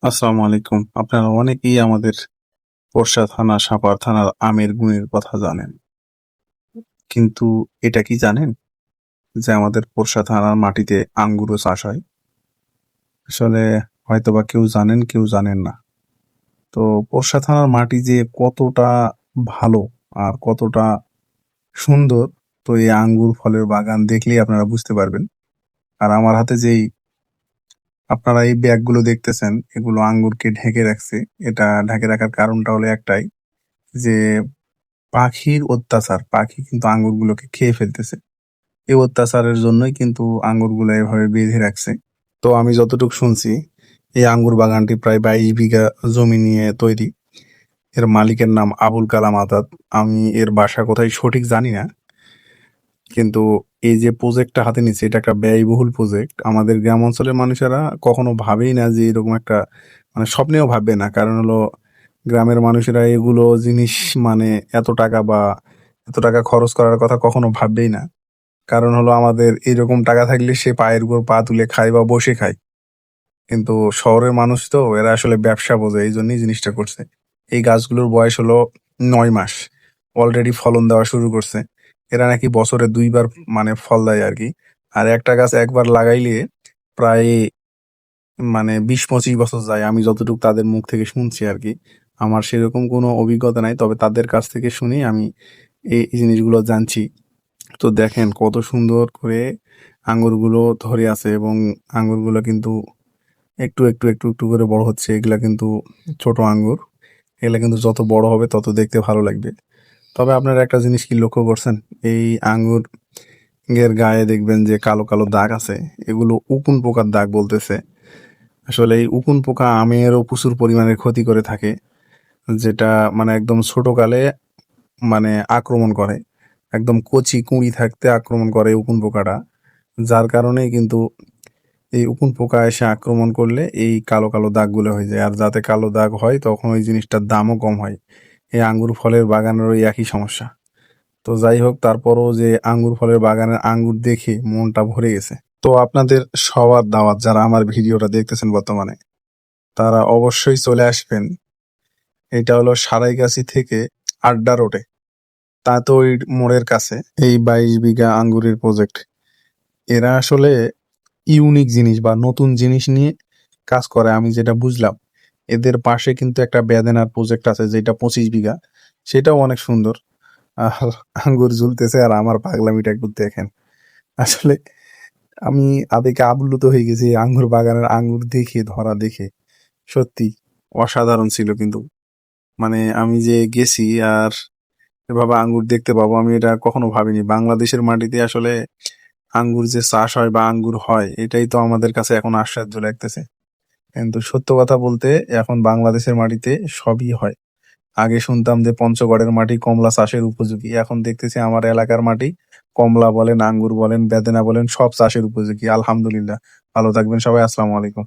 আসসালামু আলাইকুম। আপনারা অনেকেই আমাদের পোরশা থানা, সাপার থানার আমের গুণের কথা জানেন। কিন্তু এটা কি জানেন যে আমাদের পোরশা থানার মাটিতে আঙ্গুরও চাষ হয়? আসলে হয়তোবা কেউ জানেন, কেউ জানেন না। তো পোরশা থানার মাটি যে কতটা ভালো আর কতটা সুন্দর, তো এই আঙ্গুর ফলের বাগান দেখলেই আপনারা বুঝতে পারবেন। আর আমার হাতে যেই আপনারা এই ব্যাগগুলো দেখতেছেন, এগুলো আঙ্গুরকে ঢেকে রাখছে। এটা ঢেকে রাখার কারণটা হলো একটাই যে পাখির অত্যাচার। পাখি কিন্তু আঙ্গুরগুলোকে খেয়ে ফেলতেছে। এই অত্যাচারের জন্যই কিন্তু আঙ্গুরগুলো এভাবে বেঁধে রাখছে। তো আমি যতটুকু শুনছি, এই আঙ্গুর বাগানটি প্রায় ২২ বিঘা জমি নিয়ে তৈরি। এর মালিকের নাম আবুল কালাম আজাদ। আমি এর বাসা কোথায় সঠিক জানি না। কিন্তু এই যে প্রজেক্টটা হাতে নিচ্ছে, এটা একটা ব্যয়বহুল প্রজেক্ট। আমাদের গ্রাম অঞ্চলের মানুষেরা কখনো ভাবেই না যে এরকম একটা, মানে স্বপ্নেও ভাববে না। কারণ হলো গ্রামের মানুষেরা এগুলো জিনিস, মানে এত টাকা খরচ করার কথা কখনো ভাববেই না। কারণ হলো আমাদের এরকম টাকা থাকলে সে পায়ের উপর পা তুলে খায় বা বসে খায়। কিন্তু শহরের মানুষ তো এরা আসলে ব্যবসা বোঝে, এই জন্যই জিনিসটা করছে। এই গাছগুলোর বয়স হলো ৯ মাস, অলরেডি ফলন দেওয়া শুরু করছে। এরা নাকি বছরে ২ বার মানে ফল দেয় আর কি। আর একটা গাছ একবার লাগাইলে প্রায়, মানে ২০-২৫ বছর যায়, আমি যতটুকু তাদের মুখ থেকে শুনছি আর কি। আমার সেরকম কোনো অভিজ্ঞতা নাই, তবে তাদের কাছ থেকে শুনি আমি এই জিনিসগুলো জানছি। তো দেখেন কত সুন্দর করে আঙ্গুরগুলো ধরে আছে, এবং আঙ্গুরগুলো কিন্তু একটু করে বড় হচ্ছে। এগুলা কিন্তু ছোট আঙ্গুর। এগুলা কিন্তু যত বড় হবে তত দেখতে ভালো লাগবে। তবে আপনারা একটা জিনিস কি লক্ষ্য করছেন? এই আঙ্গুর এর গায়ে দেখবেন যে কালো কালো দাগ আছে, এগুলো উকুন পোকার দাগ বলতেছে। আসলে এই উকুন পোকা আমেরও প্রচুর পরিমাণে ক্ষতি করে থাকে, যেটা মানে একদম ছোটকালে মানে আক্রমণ করে। একদম কচি কুঁড়ি থাকতে আক্রমণ করে এই উকুন পোকাটা। যার কারণেই কিন্তু এই উকুন পোকা এসে আক্রমণ করলে এই কালো কালো দাগগুলো হয়ে যায়। আর যাতে কালো দাগ হয় তখন ওই জিনিসটার দামও কম হয়। এই আঙ্গুর ফলের বাগানেরও এই একই সমস্যা। তো যাই হোক, তারপরও যে আঙ্গুর ফলের বাগানের আঙ্গুর দেখে মনটা ভরে গেছে। তো আপনাদের সবার দাওয়াত, যারা আমার ভিডিওটা দেখতেছেন বর্তমানে, তারা অবশ্যই চলে আসবেন। এটা হলো সারাইগাছি থেকে আড্ডা রোডে, তাতই মোড়ের কাছে এই ২২ বিঘা আঙ্গুরের প্রজেক্ট। এরা আসলে ইউনিক জিনিস বা নতুন জিনিস নিয়ে কাজ করে, আমি যেটা বুঝলাম। এদের পাশে কিন্তু একটা বেদেনার প্রজেক্ট আছে যেটা ২৫ বিঘা, সেটাও অনেক সুন্দর। আর আঙ্গুর ঝুলতেছে আর আমার পাগলামিটা একটু দেখেন। আসলে আমি আবেগে আপ্লুত হয়ে গেছি এই আঙ্গুর বাগানের আঙ্গুর দেখে, ধরা দেখে। সত্যি অসাধারণ ছিল কিন্তু। মানে আমি যে গেছি আর এভাবে আঙ্গুর দেখতে পাবো, আমি এটা কখনো ভাবিনি। বাংলাদেশের মাটিতে আসলে আঙ্গুর যে চাষ হয় বা আঙ্গুর হয়, এটাই তো আমাদের কাছে এখন আশ্চর্য লাগতেছে। কিন্তু সত্য কথা বলতে, এখন বাংলাদেশের মাটিতে সবই হয়। আগে শুনতাম যে পঞ্চগড়ের মাটি কমলা চাষের উপযোগী, এখন দেখতেছি আমার এলাকার মাটি কমলা বলেন, আঙ্গুর বলেন, বেদেনা বলেন, সব চাষের উপযোগী। আলহামদুলিল্লাহ। ভালো থাকবেন সবাই। আসসালামু আলাইকুম।